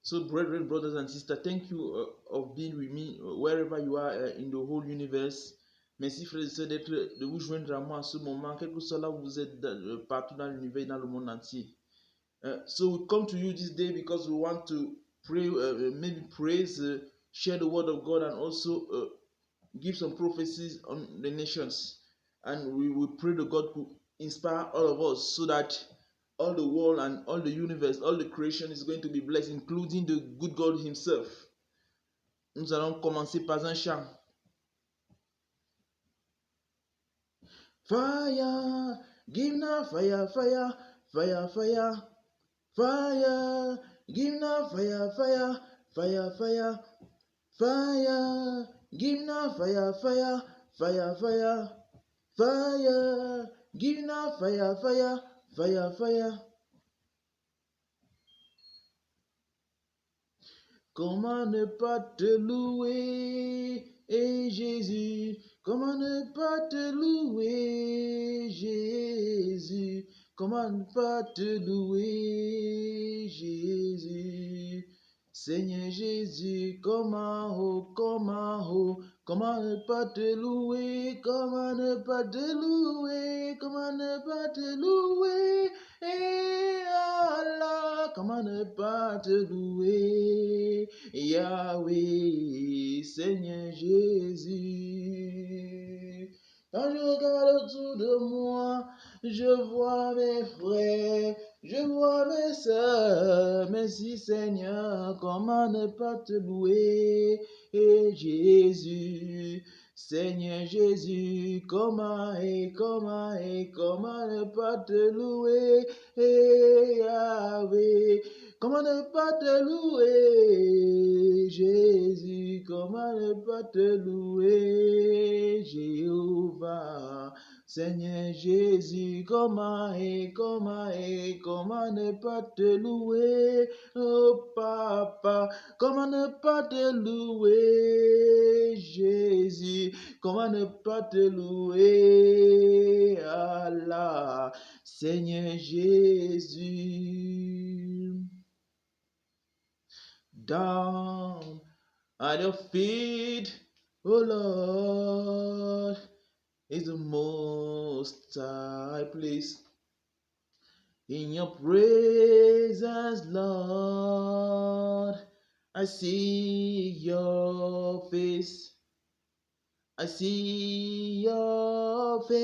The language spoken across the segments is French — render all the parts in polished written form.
So, brethren, brothers and sisters, thank you of being with me wherever you are in the whole universe. Merci, frères et sœurs, de vous joindre à moi en ce moment, quel que soit là où vous êtes partout dans l'univers, dans le monde entier. So we come to you this day because we want to pray, maybe praise, share the word of God, and also give some prophecies on the nations. And we will pray that God could inspire all of us so that all the world and all the universe, all the creation is going to be blessed, including the good God Himself. Nous allons commencer par un chant. Fire, give now fire, fire, fire, fire, fire, give now fire, fire, fire, fire, fire, give now fire, fire, fire, fire, fire, give now fire, fire, fire, fire. Comment ne pas te louer, et Jésus? Comment ne pas te louer, Jésus? Comment ne pas te louer, Jésus? Seigneur Jésus, comment ne pas te louer, comment ne pas te louer, comment ne pas te louer, et Allah, comment ne pas te louer, Yahweh, Seigneur Jésus. Quand je regarde autour de moi, je vois mes frères, je vois mes sœurs, merci Seigneur, comment ne pas te louer, et Jésus, Seigneur Jésus, comment ne pas te louer, et Yahweh, comment ne pas te louer, Jésus, comment ne pas te louer, Jéhovah, Seigneur Jésus, comment ne pas te louer, oh Papa, comment ne pas te louer, Jésus, comment ne pas te louer, Allah, Seigneur Jésus. Down at your feet, oh Lord, is the most high place. In your presence, Lord, I see your face. I see your face.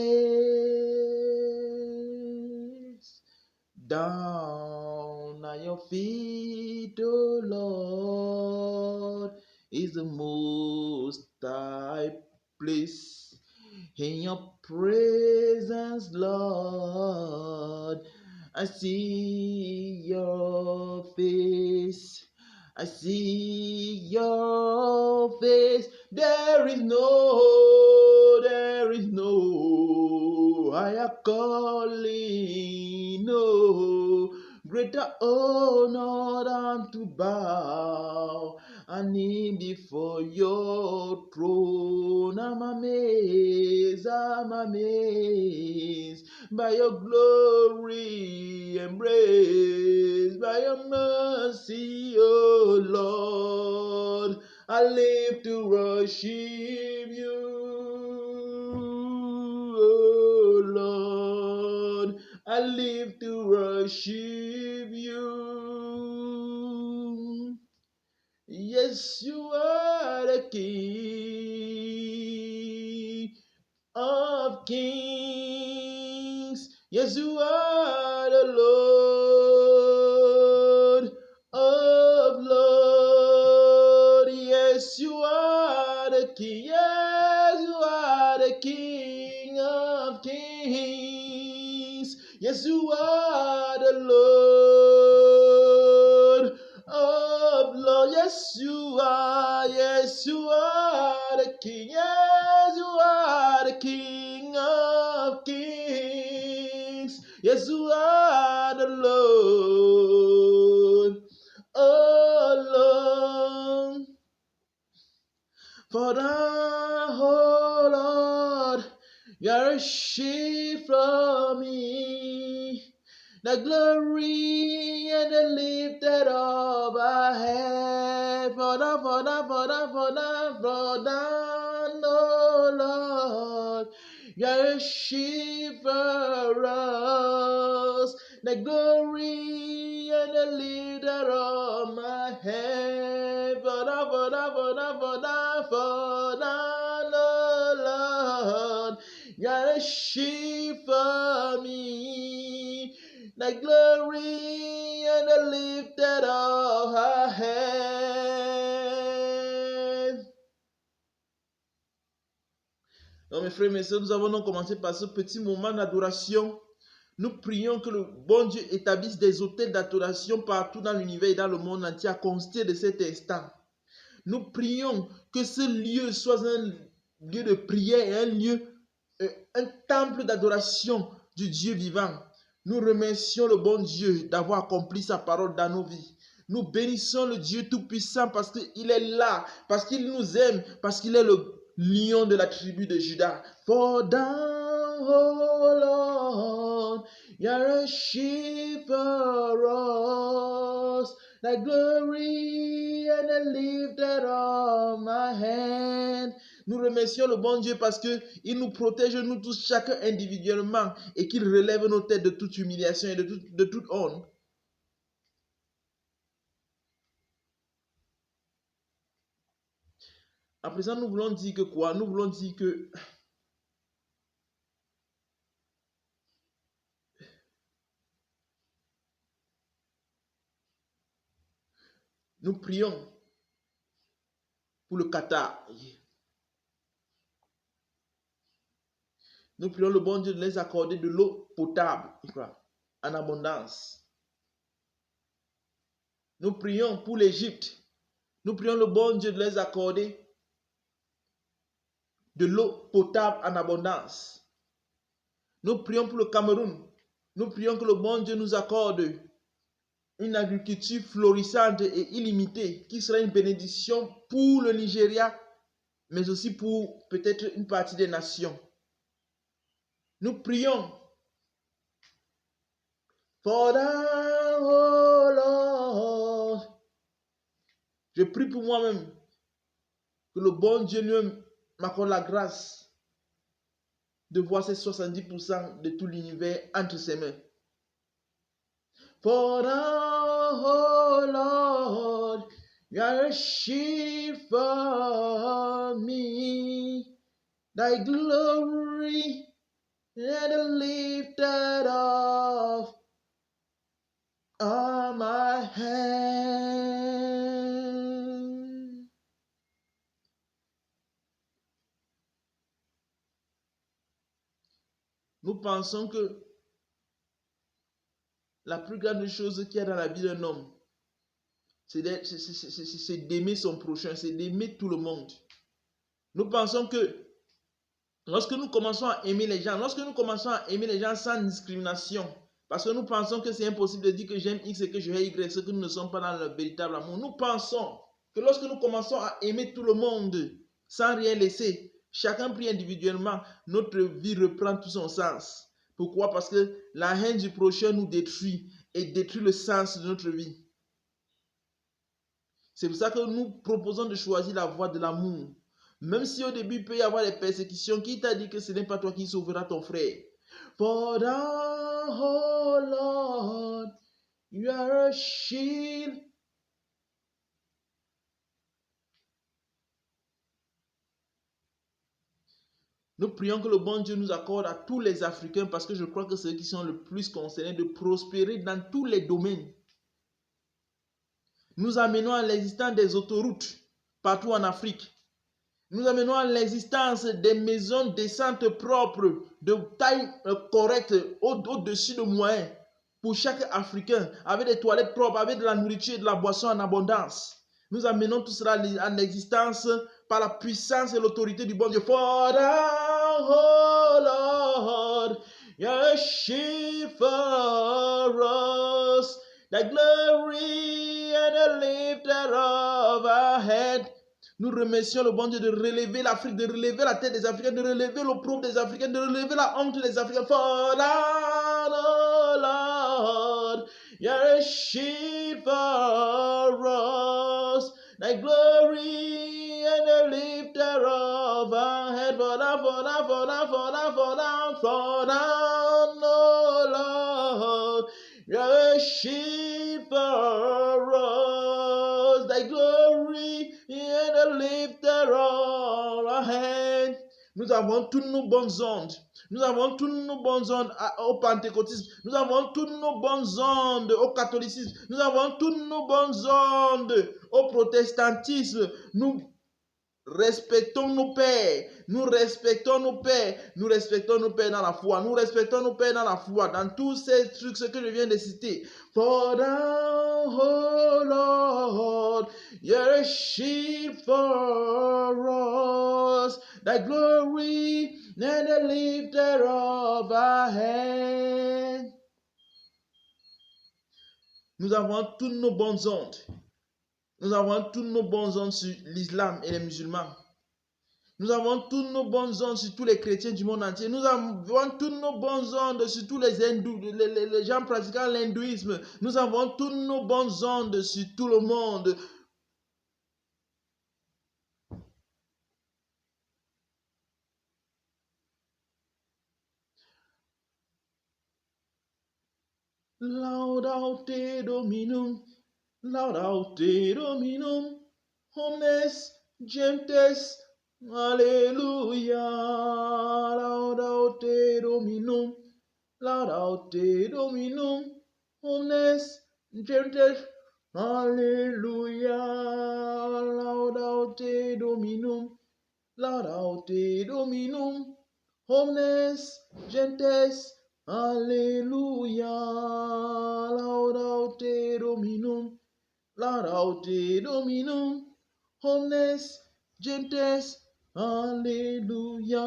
Down at your feet, oh Lord, is the most high place. In your presence, Lord, I see your face. I see your face. There is no higher calling, no greater honor than to bow and kneel before your throne. I'm amazed by your glory, embraced by your mercy, oh Lord. I live to worship you, oh Lord. I live to worship you. Yes, you are the King of kings. Yes, you are the Lord of lords. Yes, you are the King. Yes, you are the King of kings. Yes, you are the Lord of lords. Yes, you are. Yes, you are the King. Yes, you are the King of kings. Yes, you are the Lord. Oh Lord, for the whole Lord, you are a sheep from me. the glory and the lifted of our head. For the, oh Lord, you're a sheep for us. The glory and the lifter of my head. For the, Lord, you're a sheep for me. The glory and the lifted of her head. Donc mes frères et mes sœurs, nous avons donc commencé par ce petit moment d'adoration. Nous prions que le bon Dieu établisse des autels d'adoration partout dans l'univers et dans le monde entier à compter de cet instant. Nous prions que ce lieu soit un lieu de prière, un temple d'adoration du Dieu vivant. Nous remercions le bon Dieu d'avoir accompli sa parole dans nos vies. Nous bénissons le Dieu Tout-Puissant parce qu'il est là, parce qu'il nous aime, parce qu'il est le lion de la tribu de Juda. For thou, O Lord, you're a sheep for us, the glory and the lifter of my hand. Nous remercions le bon Dieu parce qu'il nous protège, nous tous, chacun individuellement, et qu'il relève nos têtes de toute humiliation et de toute honte. À présent, nous voulons dire que quoi? Nous voulons dire que nous prions pour le Qatar. Nous prions le bon Dieu de les accorder de l'eau potable en abondance. Nous prions pour l'Égypte. Nous prions le bon Dieu de les accorder de l'eau potable en abondance. Nous prions pour le Cameroun. Nous prions que le bon Dieu nous accorde une agriculture florissante et illimitée qui sera une bénédiction pour le Nigeria, mais aussi pour peut-être une partie des nations. Nous prions for thou, oh Lord. Je prie pour moi-même que le bon Dieu lui-même m'accorde la grâce de voir ces 70% de tout l'univers entre ses mains. For thou, oh Lord, you are a sheep for me, thy glory and the lifted of my hand. Nous pensons que la plus grande chose qu'il y a dans la vie d'un homme, c'est d'aimer son prochain, c'est d'aimer tout le monde. Nous pensons que lorsque nous commençons à aimer les gens, sans discrimination, parce que nous pensons que c'est impossible de dire que j'aime X et que je hais Y, ce que nous ne sommes pas dans le véritable amour. Nous pensons que lorsque nous commençons à aimer tout le monde sans rien laisser, chacun prie individuellement, notre vie reprend tout son sens. Pourquoi? Parce que la haine du prochain nous détruit et détruit le sens de notre vie. C'est pour ça que nous proposons de choisir la voie de l'amour. Même si au début il peut y avoir des persécutions, qui t'a dit que ce n'est pas toi qui sauveras ton frère? For thou, oh Lord, you are a shield. Nous prions que le bon Dieu nous accorde à tous les Africains, parce que je crois que c'est eux qui sont le plus concernés, de prospérer dans tous les domaines. Nous amenons à l'existence des autoroutes partout en Afrique. Nous amenons à l'existence des maisons décentes propres, de taille correcte, au-dessus de moyens, pour chaque Africain, avec des toilettes propres, avec de la nourriture et de la boisson en abondance. Nous amenons tout cela en existence par la puissance et l'autorité du bon Dieu. For thou, oh Lord, you're a sheep for us, the glory and the lifter of our head. Nous remercions le bon Dieu de relever l'Afrique, de relever la tête des Africains, de relever l'opprobre des Africains, de relever la honte des Africains. For thou, oh You're a shield for us. Thy glory and the lifter of our head. For down, oh Lord. You're a shield for us. Thy glory and the lifter of our head. Nous avons toutes nos bonnes ondes. Nous avons toutes nos bonnes ondes au pentecôtisme. Nous avons toutes nos bonnes ondes au catholicisme. Nous avons toutes nos bonnes ondes au protestantisme. Nous respectons nos pères. Nous respectons nos pères. Nous respectons nos pères dans la foi. Nous respectons nos pères dans la foi. Dans tous ces trucs, ce que je viens de citer. For thou, oh Lord, you're a shield for us. Thy glory and the lifter of our head. Nous avons toutes nos bonnes ondes. Nous avons toutes nos bonnes ondes sur l'islam et les musulmans. Nous avons toutes nos bonnes ondes sur tous les chrétiens du monde entier. Nous avons toutes nos bonnes ondes sur tous les hindous, les gens pratiquant l'hindouisme. Nous avons toutes nos bonnes ondes sur tout le monde. Laudate Dominum, laudate Dominum, omnes gentes, alleluia. Laudate Dominum, laudate Dominum, omnes gentes, alleluia. Laudate Dominum, laudate Dominum, omnes gentes, Alleluia, laudate Dominum, laudate Dominum, omnes gentes, Alléluia,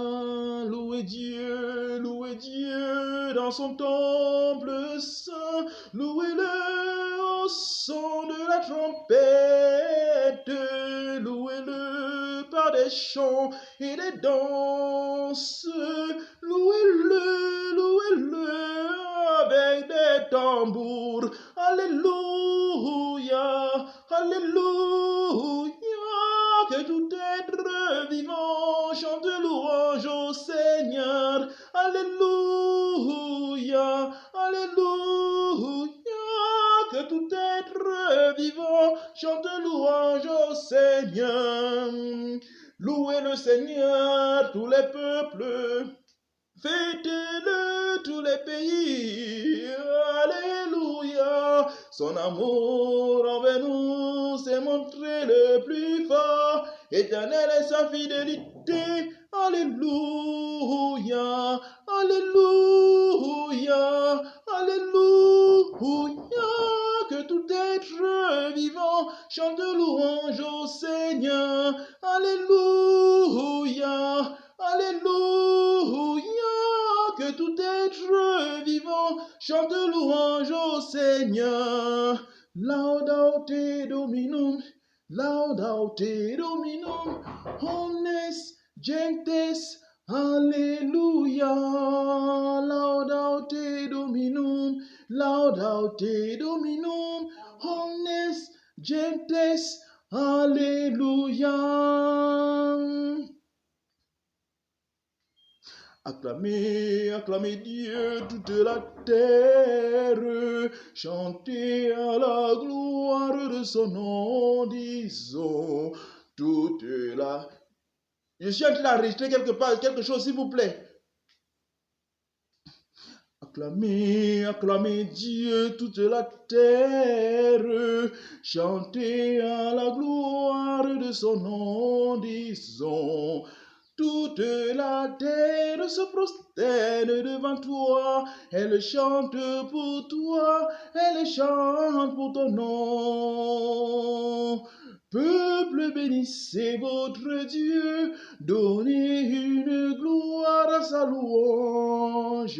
louez Dieu dans son temple saint, louez-le au son de la trompette, louez-le par des chants et des danses, louez-le, louez-le avec des tambours, Alléluia, Alléluia. Que tout être vivant chante louange au Seigneur. Alléluia, Alléluia. Que tout être vivant chante louange au Seigneur. Louez le Seigneur, tous les peuples. Fêtez-le tous les pays, Alléluia. Son amour envers nous s'est montré le plus fort. Éternelle est sa fidélité, Alléluia, Alléluia, Alléluia. Que tout être vivant chante louange au Seigneur, Alléluia, Alléluia. Que tout être vivant chante louange au Seigneur. Laudate Dominum, laudate Dominum, omnes gentes, Alléluia. Laudate Dominum, laudate Dominum, omnes gentes, Alléluia. Acclamez, acclamez Dieu toute la terre, chantez à la gloire de son nom, disons toute la... Je suis en train d'enregistrer quelque chose, s'il vous plaît. Acclamez, acclamez Dieu toute la terre, chantez à la gloire de son nom, disons. Toute la terre se prosterne devant toi, elle chante pour toi, elle chante pour ton nom. Peuple, bénissez votre Dieu, donnez une gloire à sa louange.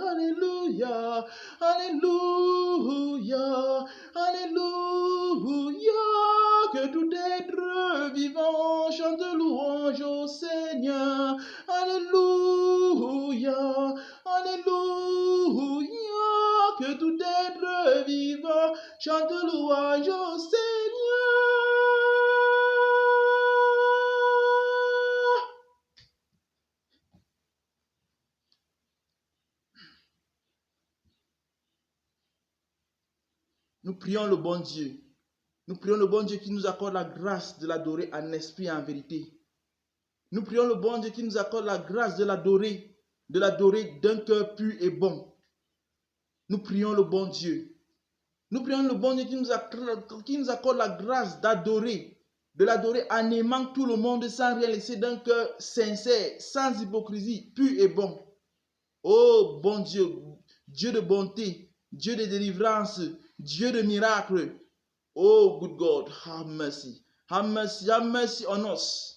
Alléluia, Alléluia, Alléluia. Que tout être vivant chante louange Seigneur. Alléluia, alléluia, que tout être vivant chante louange au Seigneur. Nous prions le bon Dieu. Nous prions le bon Dieu qui nous accorde la grâce de l'adorer en esprit et en vérité. Nous prions le bon Dieu qui nous accorde la grâce de l'adorer d'un cœur pur et bon. Nous prions le bon Dieu. Nous prions le bon Dieu qui nous accorde la grâce d'adorer, de l'adorer en aimant tout le monde sans rien laisser, d'un cœur sincère, sans hypocrisie, pur et bon. Oh bon Dieu, Dieu de bonté, Dieu de délivrance, Dieu de miracles. Oh good God, have mercy. Have mercy, have mercy on us.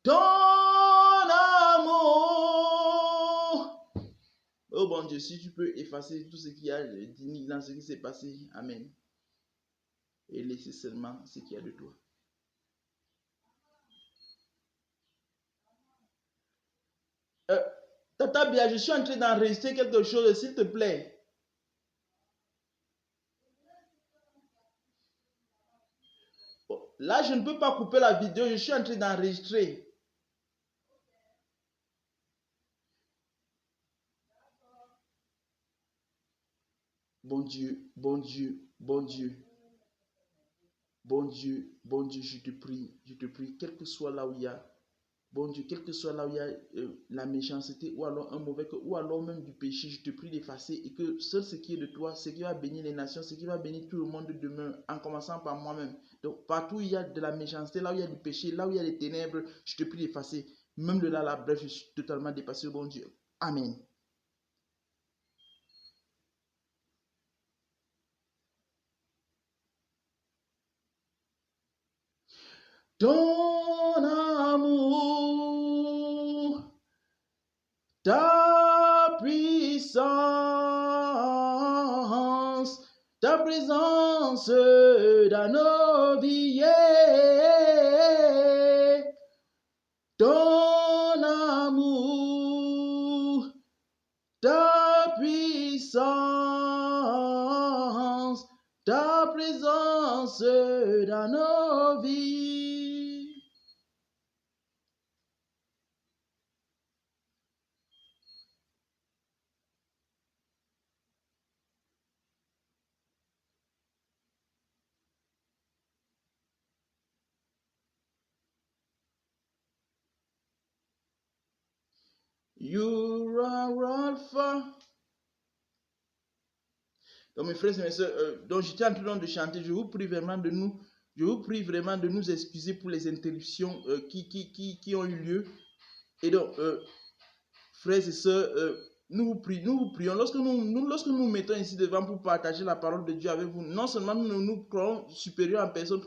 Ton amour. Oh bon Dieu, si tu peux effacer tout ce qu'il y a dans ce qui s'est passé, amen. Et laisser seulement ce qu'il y a de toi. Tata Bia, je suis en train d'enregistrer quelque chose, s'il te plaît. Là, je ne peux pas couper la vidéo, je suis en train d'enregistrer. Bon Dieu, bon Dieu, bon Dieu. Bon Dieu, je te prie, quel que soit là où il y a, bon Dieu, quel que soit là où il y a la méchanceté ou alors un mauvais cœur ou alors même du péché, je te prie d'effacer et que seul ce qui est de toi, ce qui va bénir les nations, ce qui va bénir tout le monde de demain, en commençant par moi-même. Donc partout où il y a de la méchanceté, là où il y a du péché, là où il y a des ténèbres, je te prie d'effacer. Même de là, là, bref, je suis totalement dépassé, bon Dieu. Amen. Ton amour, ta puissance, ta présence dans nos vies. Ton amour, ta puissance, ta présence dans nos vies. You are Alpha. Donc mes frères et mes soeurs, donc j'étais en train de chanter, je vous prie vraiment de nous excuser pour les interruptions qui ont eu lieu. Et donc, frères et sœurs, nous vous prions, lorsque nous mettons ici devant pour partager la parole de Dieu avec vous, non seulement nous croyons supérieurs en personne,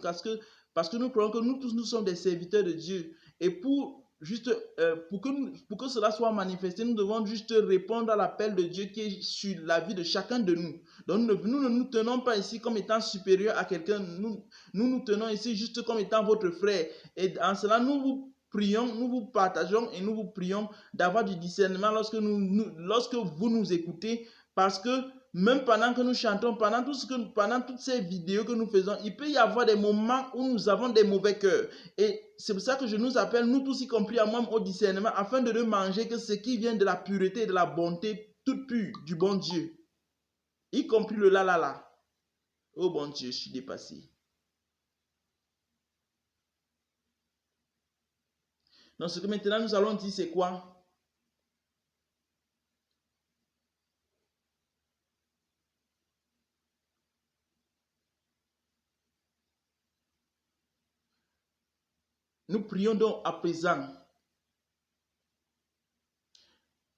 parce que nous croyons que nous tous, nous sommes des serviteurs de Dieu. Et pour que cela soit manifesté, nous devons juste répondre à l'appel de Dieu qui est sur la vie de chacun de nous. Donc nous ne nous tenons pas ici comme étant supérieurs à quelqu'un, nous tenons ici juste comme étant votre frère. Et en cela, nous vous prions, nous vous partageons et nous vous prions d'avoir du discernement lorsque vous nous écoutez, parce que même pendant que nous chantons, pendant toutes ces vidéos que nous faisons, il peut y avoir des moments où nous avons des mauvais cœurs. Et c'est pour ça que je nous appelle, nous tous y compris à moi, au discernement, afin de ne manger que ce qui vient de la pureté et de la bonté toute pure du bon Dieu. Y compris le la la la. Oh bon Dieu, je suis dépassé. Donc ce que maintenant nous allons dire, c'est quoi? Nous prions donc à présent.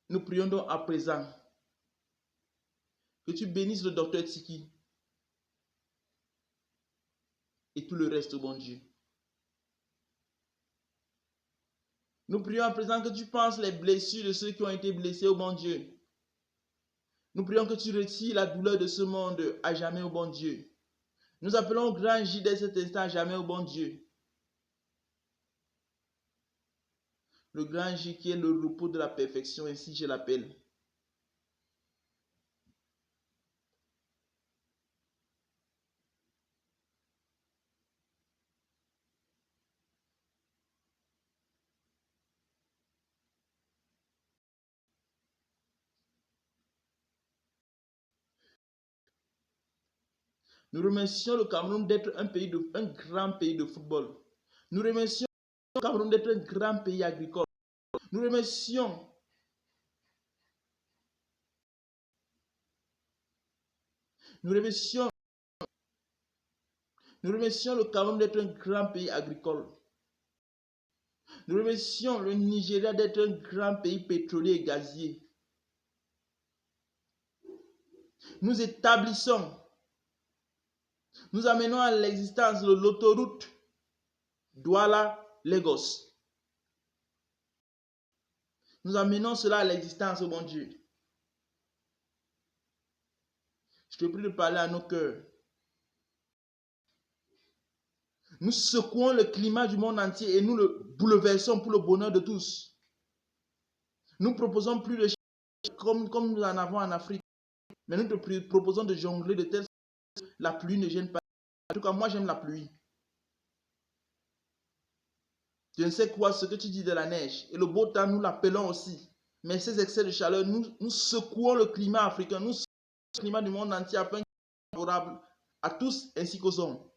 Nous prions donc à présent que tu bénisses le docteur Tsiki et tout le reste, bon Dieu. Nous prions à présent que tu penses les blessures de ceux qui ont été blessés, au bon Dieu. Nous prions que tu retires la douleur de ce monde à jamais, au bon Dieu. Nous appelons au grand J dès cet instant à jamais, au bon Dieu. Le grand J qui est le repos de la perfection, ainsi je l'appelle. Nous remercions le Cameroun d'être un grand pays de football. Nous remercions le Cameroun d'être un grand pays agricole. Nous remercions le Cameroun d'être un grand pays agricole. Nous remercions le Nigeria d'être un grand pays pétrolier et gazier. Nous établissons, nous amenons à l'existence l'autoroute Douala-Lagos. Nous amenons cela à l'existence, oh mon Dieu. Je te prie de parler à nos cœurs. Nous secouons le climat du monde entier et nous le bouleversons pour le bonheur de tous. Nous proposons plus de comme nous en avons en Afrique, mais nous te proposons de jongler de telle sorte que la pluie ne gêne pas. En tout cas, moi j'aime la pluie. Je ne sais quoi ce que tu dis de la neige. Et le beau temps, nous l'appelons aussi. Mais ces excès de chaleur, nous secouons le climat africain, nous secouons le climat du monde entier afin qu'il soit favorable à tous ainsi qu'aux hommes.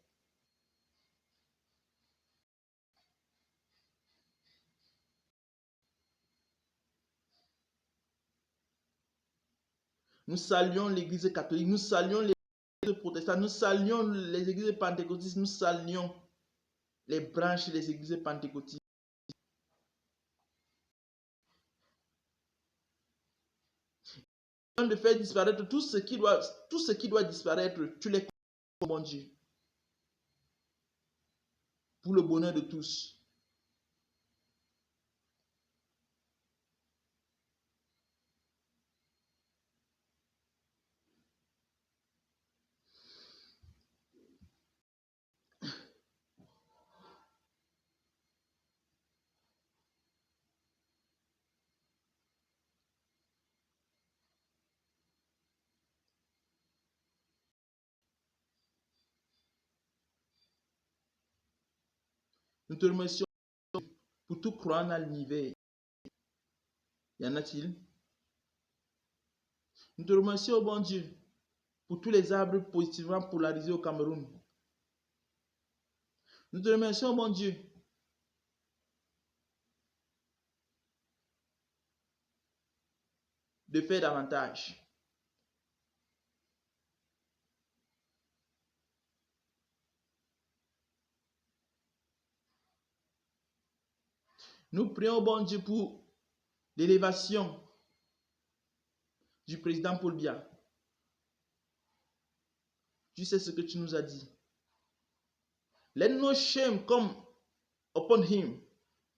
Nous saluons l'église catholique, nous saluons les églises protestantes, nous saluons les églises pentecôtistes, nous saluons les branches des églises pentecôtistes. De faire disparaître tout ce qui doit disparaître, tu les connais, mon Dieu, pour le bonheur de tous. Nous te remercions pour tout croyant dans l'univers. Y en a-t-il? Nous te remercions, oh bon Dieu, pour tous les arbres positivement polarisés au Cameroun. Nous te remercions, oh bon Dieu, de faire davantage. Nous prions, oh bon Dieu, pour l'élévation du président Paul Biya. Tu sais ce que tu nous as dit. Let no shame come upon him.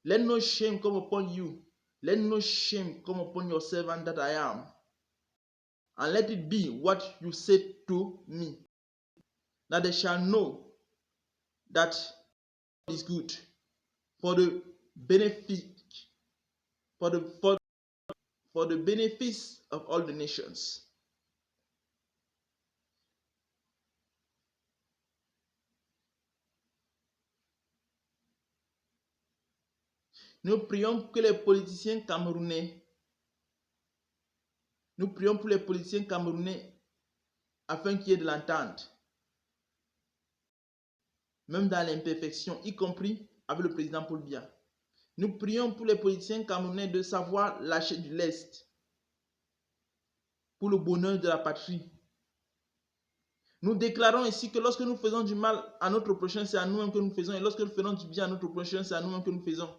Let no shame come upon you. Let no shame come upon your servant that I am. And let it be what you said to me, that they shall know that God is good for the benefit, for the benefits of all the nations. Nous prions que les politiciens camerounais, nous prions pour les politiciens camerounais afin qu'il y ait de l'entente, même dans l'imperfection, y compris avec le président Paul Biya. Nous prions pour les politiciens camerounais de savoir lâcher du lest pour le bonheur de la patrie. Nous déclarons ici que lorsque nous faisons du mal à notre prochain, c'est à nous-mêmes que nous faisons, et lorsque nous faisons du bien à notre prochain, c'est à nous-mêmes que nous faisons.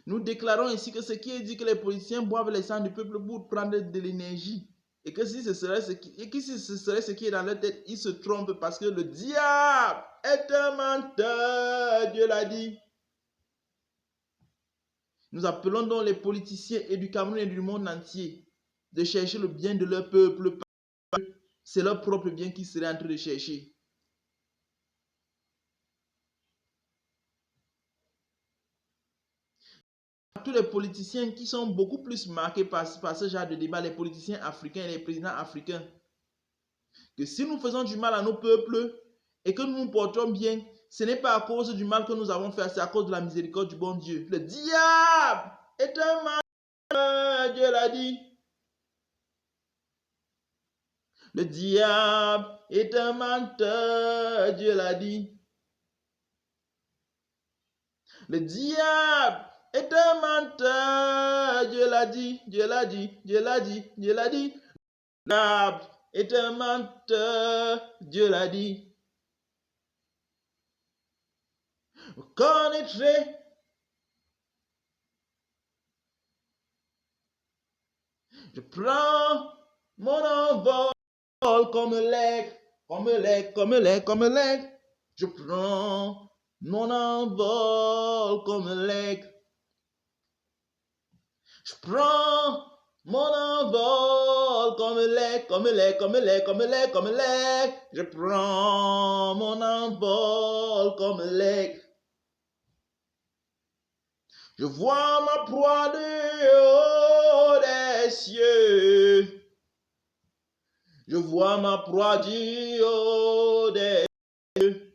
Nous déclarons ici que ce qui est dit que les politiciens boivent les sangs du peuple pour prendre de l'énergie, et que si ce serait ce qui est dans leur tête, ils se trompent parce que le diable est un menteur, Dieu l'a dit. Nous appelons donc les politiciens et du Cameroun et du monde entier de chercher le bien de leur peuple. C'est leur propre bien qu'ils seraient en train de chercher. tous les politiciens qui sont beaucoup plus marqués par ce genre de débat, les politiciens africains et les présidents africains, que si nous faisons du mal à nos peuples et que nous nous portons bien, ce n'est pas à cause du mal que nous avons fait, c'est à cause de la miséricorde du bon Dieu. Le diable est un menteur, Dieu l'a dit. Le diable est un menteur, Dieu l'a dit. Le diable est un menteur, Dieu l'a dit, Dieu l'a dit, Dieu l'a dit, Dieu l'a dit. Le diable est un menteur, Dieu l'a dit. Vous connaîtrez. Je prends mon envol comme l'aigle, comme l'aigle, comme l'aigle, comme l'aigle. Je prends mon envol comme l'aigle. Je prends mon envol comme l'aigle, comme l'aigle, comme l'aigle, comme l'aigle, comme l'aigle. Je prends mon envol comme l'aigle. Je vois ma proie du haut des cieux. Je vois ma proie du haut des cieux.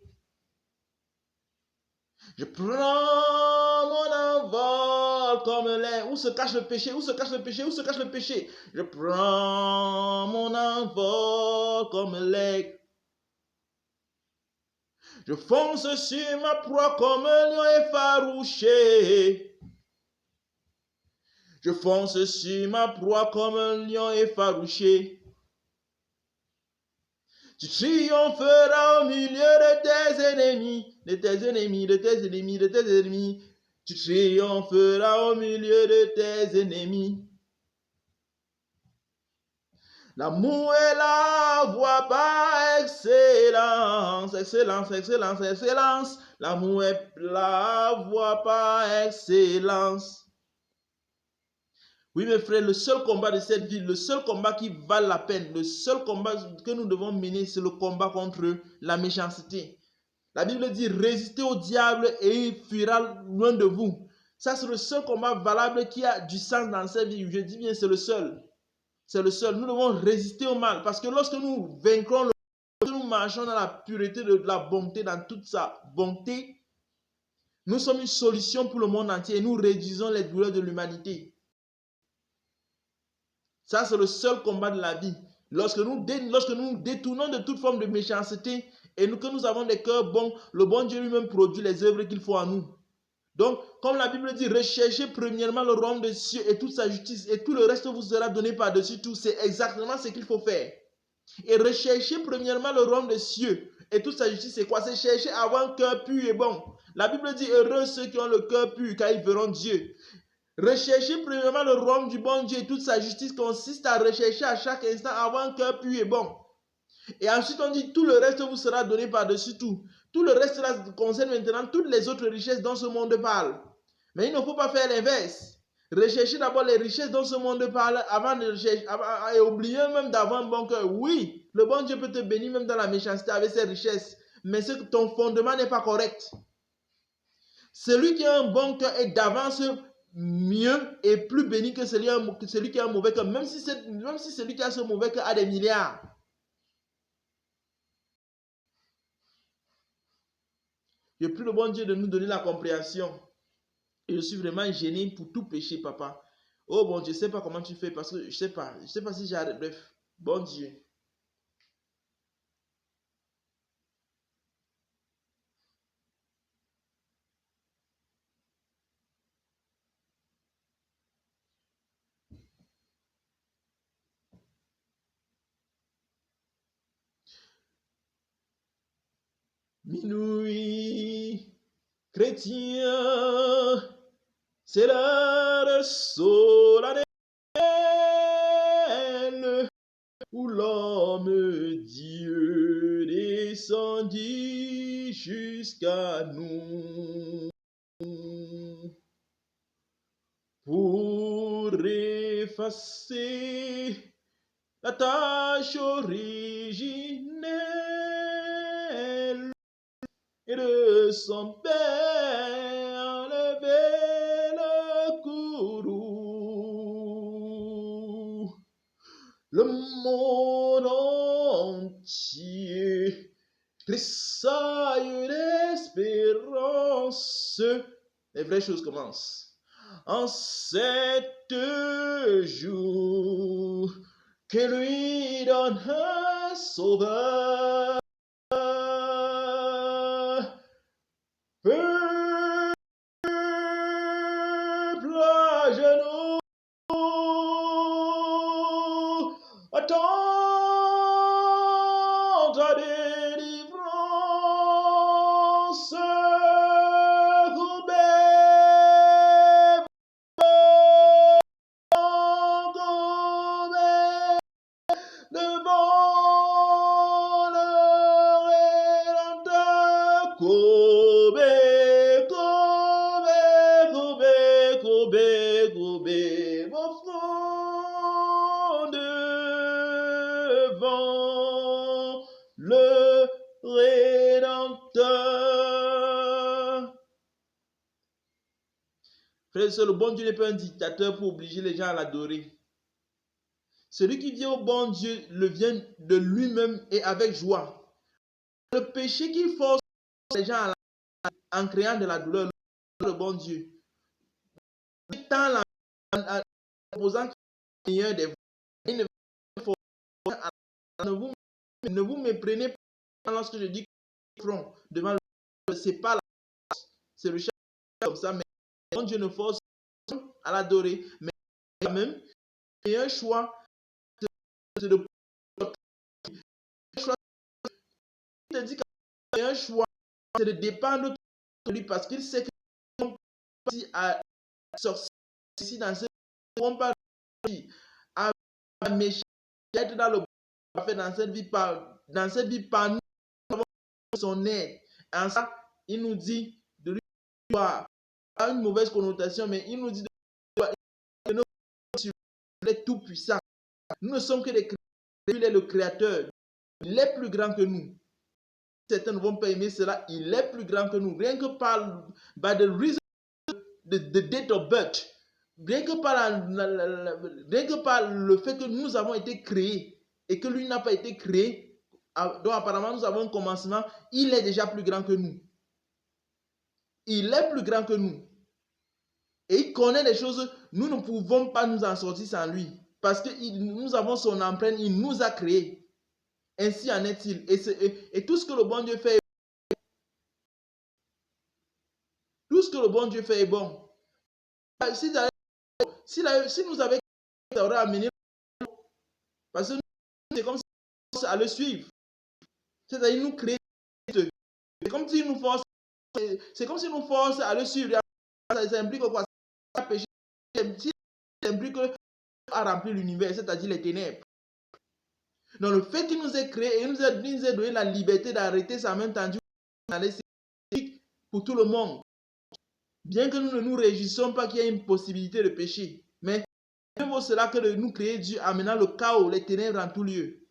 Je prends mon envol comme l'air. Où se cache le péché? Où se cache le péché? Où se cache le péché? Je prends mon envol comme l'air. Je fonce sur ma proie comme un lion effarouché. Je fonce sur ma proie comme un lion effarouché. Tu triompheras au milieu de tes ennemis, de tes ennemis, de tes ennemis, de tes ennemis. Tu triompheras au milieu de tes ennemis. L'amour est la voie par excellence, excellence, excellence, excellence. L'amour est la voie par excellence. Oui, mes frères, le seul combat de cette vie, le seul combat qui vale la peine, le seul combat que nous devons mener, c'est le combat contre la méchanceté. La Bible dit, résistez au diable et il fuira loin de vous. Ça, c'est le seul combat valable qui a du sens dans cette vie. Je dis bien, c'est le seul. C'est le seul. Nous devons résister au mal. Parce que lorsque nous vaincrons le mal, nous marchons dans la pureté de la bonté, dans toute sa bonté, nous sommes une solution pour le monde entier et nous réduisons les douleurs de l'humanité. Ça, c'est le seul combat de la vie. Lorsque nous détournons de toute forme de méchanceté et que nous avons des cœurs bons, le bon Dieu lui-même produit les œuvres qu'il faut à nous. Donc, comme la Bible dit, recherchez premièrement le royaume des cieux et toute sa justice et tout le reste vous sera donné par-dessus tout. C'est exactement ce qu'il faut faire. Et recherchez premièrement le royaume des cieux et toute sa justice, c'est quoi? C'est chercher à avoir un cœur pur et bon. La Bible dit, heureux ceux qui ont le cœur pur, car ils verront Dieu. Rechercher premièrement le royaume du bon Dieu et toute sa justice consiste à rechercher à chaque instant avoir un cœur pur et bon. Et ensuite on dit tout le reste vous sera donné par-dessus tout. Tout le reste là concerne maintenant toutes les autres richesses dont ce monde parle. Mais il ne faut pas faire l'inverse. Rechercher d'abord les richesses dont ce monde parle avant de rechercher et oublier même d'avoir un bon cœur. Oui, le bon Dieu peut te bénir même dans la méchanceté avec ses richesses. Mais ton fondement n'est pas correct. Celui qui a un bon cœur est d'avance mieux et plus béni que celui qui a un mauvais cœur, même si celui qui a ce mauvais cœur a des milliards. Je prie le bon Dieu de nous donner la compréhension. Et je suis vraiment gêné pour tout péché, papa. Oh bon, je ne sais pas comment tu fais parce que je ne sais pas si j'arrête. Bref, bon Dieu. Minuit, chrétien, c'est l'heure solennelle où l'homme Dieu descendit jusqu'à nous pour effacer la tâche originelle et de son père lever le monde entier tressaille d'espérance. Les vraies choses commencent. En 7 jours que lui donne un sauveur. Peuple à genoux, attends ta délivrance. Devant le Rédempteur, Kobe, Kobe, Kobe, Kobe, Kobe, vos fronts devant le Rédempteur. Frère et sœurs, le bon Dieu n'est pas un dictateur pour obliger les gens à l'adorer. Celui qui vient au bon Dieu le vient de lui-même et avec joie. Le péché qui force les gens en créant de la douleur, le bon Dieu. En proposant qu'il y a des ne vous méprenez pas lorsque je dis front devant le c'est pas la c'est le chef comme ça, mais le bon Dieu ne force à l'adorer, mais quand même, il y a un choix de il te dit qu'il y a un choix, c'est de dépendre de lui parce qu'il sait que si à sortir ici dans ce monde, pas à méchant, être dans le fait dans cette vie par nous avons son aide. En ça, il nous dit de lui pas une mauvaise connotation, mais il nous dit de nous il est tout puissant. Nous ne sommes que des créateurs, il est le créateur, il est plus grand que nous. Certains ne vont pas aimer cela, il est plus grand que nous. Rien que par by the reason the date of birth, rien que par le fait que nous avons été créés et que lui n'a pas été créé, donc apparemment nous avons un commencement, il est déjà plus grand que nous. Il est plus grand que nous. Et il connaît les choses, nous ne pouvons pas nous en sortir sans lui. Parce que nous avons son empreinte, il nous a créés. Ainsi en est-il. Et tout ce que le bon Dieu fait, tout ce que le bon Dieu fait est bon. Si nous avions amené, parce que c'est comme si nous à le suivre. C'est-à-dire nous créer. C'est comme si nous force. C'est comme si nous force à le suivre. Ça implique quoi? Ça péché. Ça implique à remplir l'univers, c'est-à-dire les ténèbres. Donc le fait qu'il nous ait créé et nous a donné la liberté d'arrêter sa main tendue pour tout le monde. Bien que nous ne nous réjouissons pas qu'il y ait une possibilité de péché, mais mieux vaut cela que de nous créer Dieu amenant le chaos, les ténèbres en tout lieu.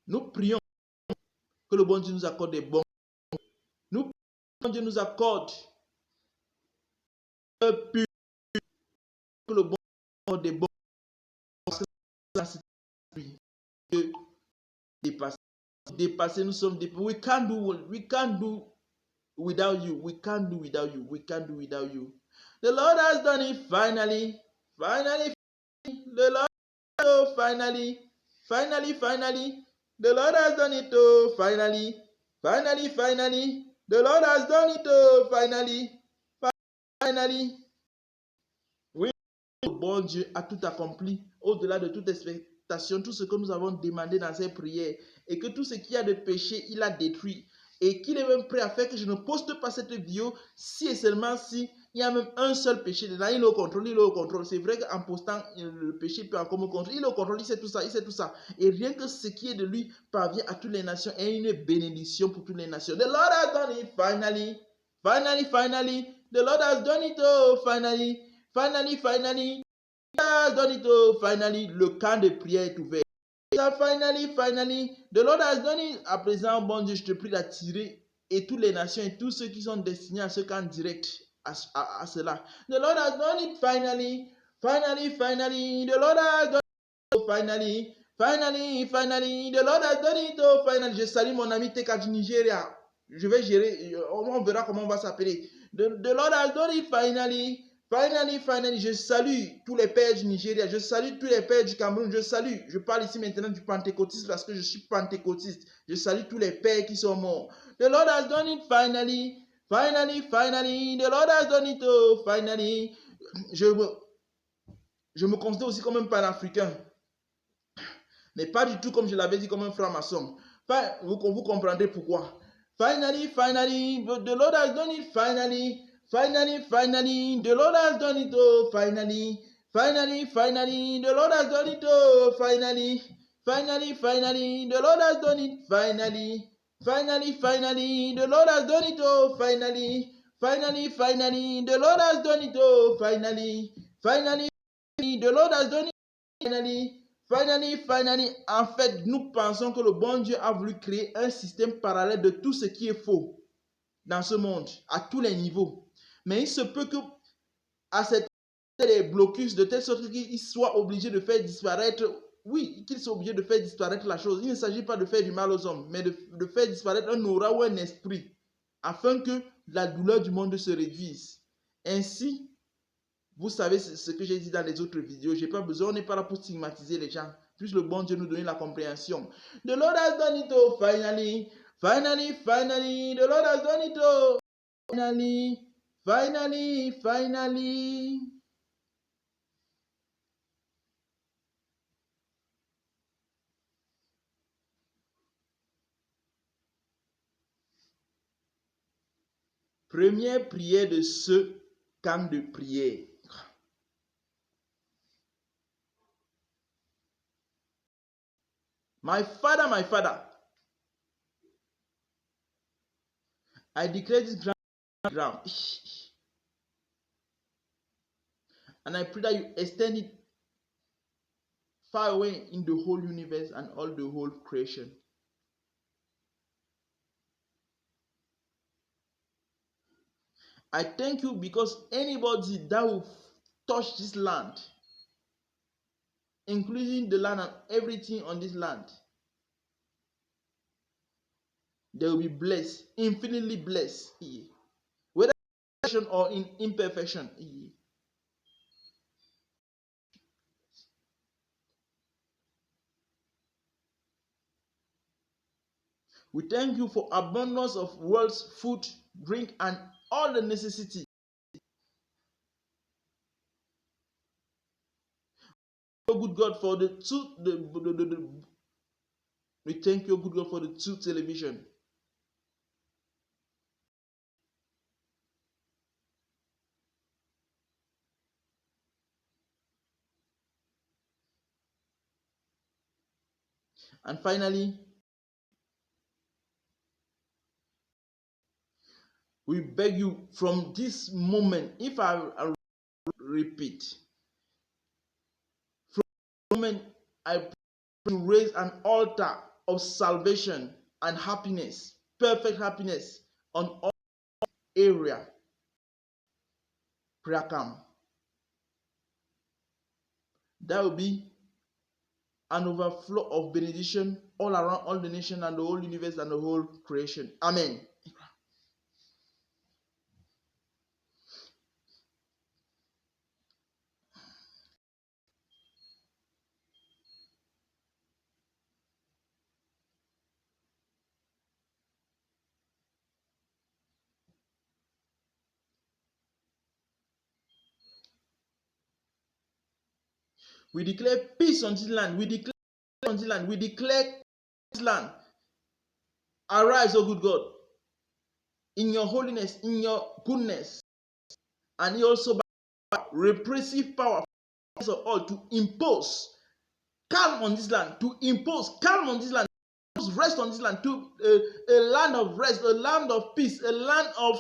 Nous prions que le bon Dieu nous accorde des bons. Nous prions que Dieu nous accorde que le bon Dieu accorde des bons. Dépasser, nous sommes dépassés. We can't do without you. We can't do without you. We can't do without you. The Lord has done it finally. Finally. The Lord, oh, finally. The Lord has done it, oh, finally. The Lord has done it, oh, finally. Oui, le bon Dieu a tout accompli au-delà de toute expectation, tout ce que nous avons demandé dans ces prières, et que tout ce qu'il y a de péché, il a détruit, et qu'il est même prêt à faire que je ne poste pas cette vidéo si et seulement si il y a même un seul péché dedans. Il est au contrôle. C'est vrai qu'en postant le péché peut encore me contrôler. Il est au contrôle, il sait tout ça. Et rien que ce qui est de lui parvient à toutes les nations et une bénédiction pour toutes les nations. The Lord has done it finally. The Lord has done it, oh, finally. Finally. Has done it, oh, finally. Le camp de prière est ouvert. Finally. The Lord has done it. À présent, bon Dieu, je te prie d'attirer et toutes les nations et tous ceux qui sont destinés à ce camp direct à cela. The Lord has done it finally. The Lord has done it finally. The Lord has done it finally. Je salue mon ami Teka du Nigeria. Je vais gérer, on verra comment on va s'appeler. The Lord has done it finally. Je salue tous les pères du Nigeria, je salue tous les pères du Cameroun, je parle ici maintenant du pentecôtisme parce que je suis pentecôtiste. Je salue tous les pères qui sont morts. The Lord has done it finally. The Lord has done it finally. Je me considère aussi comme un panafricain, mais pas du tout comme je l'avais dit comme un franc-maçon. Vous comprendrez pourquoi. Finally, the Lord has done it finally. The Lord has done it finally. The Lord has done it finally. The Lord has done it finally. The Lord has done it finally. The Lord has done it finally. The Lord has done it finally. En fait, nous pensons que le bon Dieu a voulu créer un système parallèle de tout ce qui est faux dans ce monde, à tous les niveaux. Mais il se peut que à cette des blocus de telle sorte qu'il soit obligé de faire disparaître, qu'il soit obligé de faire disparaître la chose. Il ne s'agit pas de faire du mal aux hommes, mais de faire disparaître un aura ou un esprit, afin que la douleur du monde se réduise. Ainsi, vous savez ce que j'ai dit dans les autres vidéos, j'ai pas besoin, on n'est pas là pour stigmatiser les gens. Puisse le bon Dieu nous donner la compréhension. The Lord has done it finally. The Lord has done it finally. Première prière de ce camp de prière. My Father, I declare this ground, and I pray that you extend it far away in the whole universe and all the whole creation. I thank you because anybody that will touch this land, including the land and everything on this land, they will be blessed, infinitely blessed, whether in perfection or in imperfection. We thank you for abundance of world's food, drink, and all the necessity. Good God for the two. We thank you, good God, for the two television. And finally, we beg you from this moment, if I repeat, from the moment I pray to raise an altar of salvation and happiness, perfect happiness on all area prayer camp. That will be an overflow of benediction all around all the nation and the whole universe and the whole creation. Amen. We declare peace on this land. We declare on this land. We declare this land. Arise, O good God, in your holiness, in your goodness, and also by repressive power of all to impose calm on this land, to impose calm on this land, rest on this land, to a land of rest, a land of peace, a land of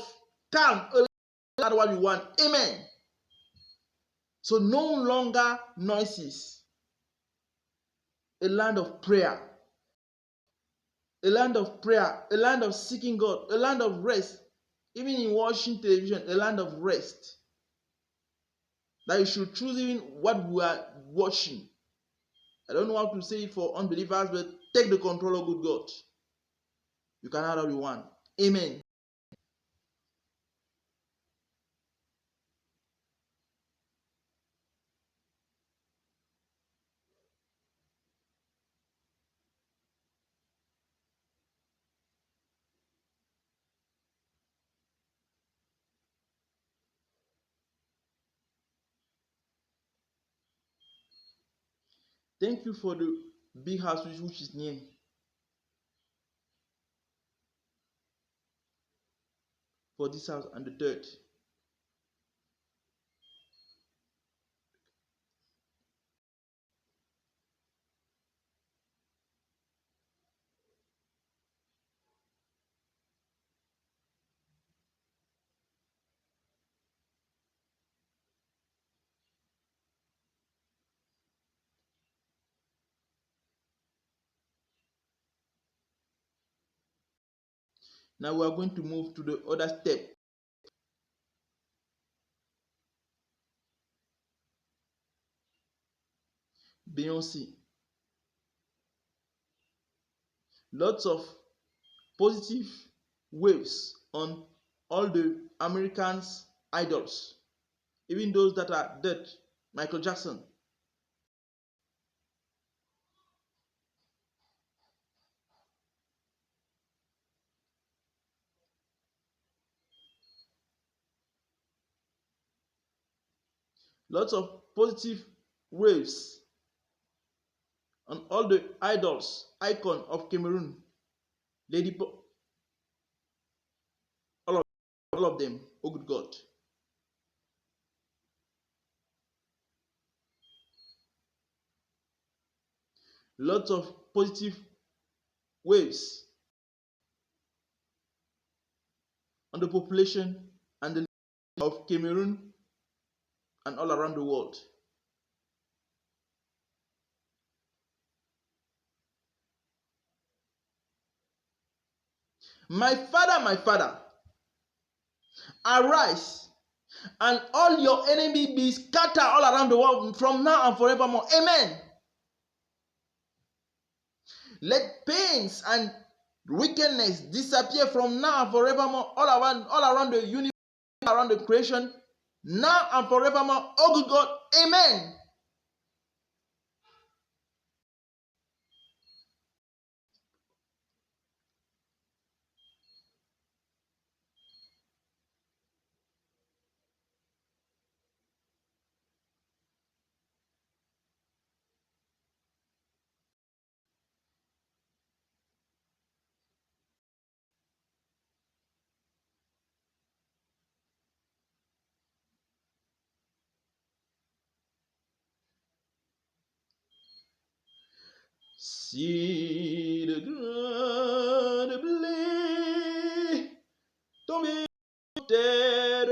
calm, a land what we want. Amen. So no longer noises, a land of prayer, a land of prayer, a land of seeking God, a land of rest. Even in watching television, a land of rest. That you should choose even what we are watching. I don't know how to say it for unbelievers, but take the control of good God. You can have all you want. Amen. Thank you for the big house which is near. For this house and the third. Now we are going to move to the other step. Beyonce. Lots of positive waves on all the Americans' idols, even those that are dead. Michael Jackson. Lots of positive waves on all the idols, icon of Cameroon, Lady, all of them. Oh good God. Lots of positive waves on the population and the of Cameroon and all around the world. My Father, arise and all your enemy be scattered all around the world from now and forevermore. Amen. Let pains and wickedness disappear from now and forevermore all around the universe, around the creation, now and forevermore. Oh good God. Amen. Si le grain de blé tombé en terre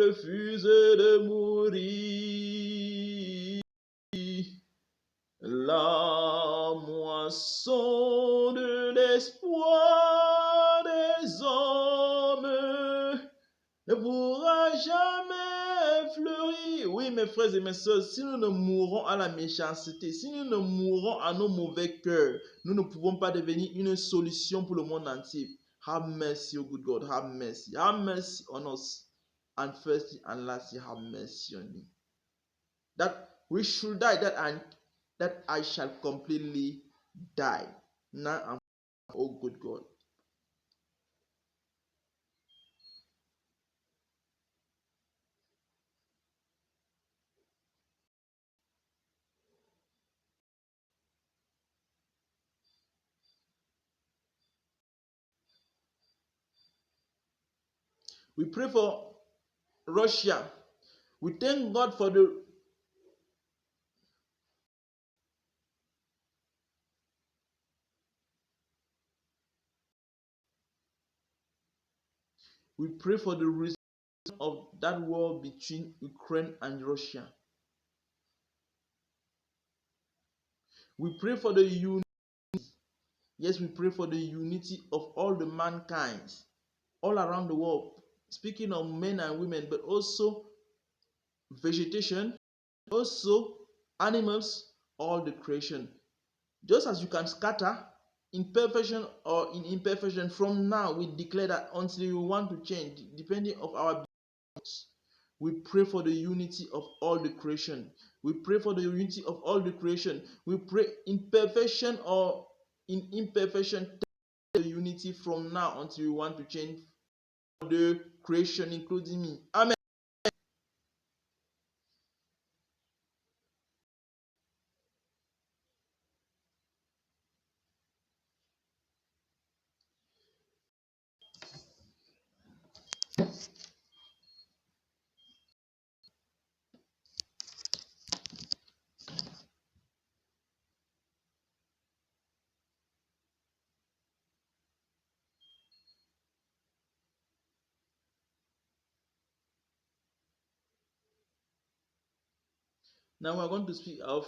refuse de mourir, la moisson de l'espoir des hommes ne pourra jamais fleurir. Oui, mes frères et mes sœurs, si nous ne mourons à la méchanceté, si nous ne mourons à nos mauvais cœurs, nous ne pouvons pas devenir une solution pour le monde entier. Have mercy, O good God, have mercy. Have mercy on us. And firstly and lastly, have mercy on me. That we should die, that I shall completely die. Now and oh good God. We pray for Russia. We thank God for the we pray for the resolution of that war between Ukraine and Russia. We pray for the unity Yes, we pray for the unity of all the mankind all around the world. Speaking of men and women, but also vegetation, also animals, all the creation. Just as you can scatter in perfection or in imperfection, from now we declare that until you want to change, depending of our beliefs, we pray for the unity of all the creation. We pray for the unity of all the creation. We pray in perfection or in imperfection, the unity from now until we want to change the creation, including me. Amen. Now we're going to speak of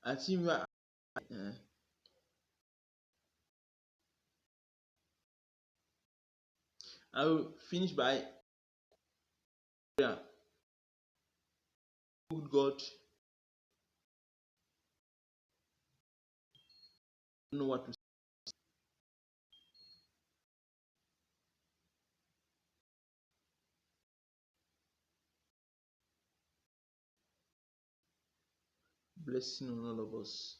I think we are, I will finish by prayer. Good God, I don't know what to say. Blessing on all of us.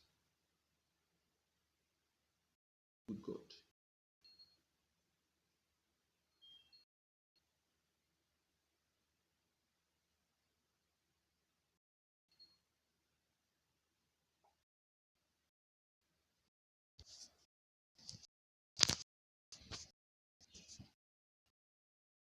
Good God.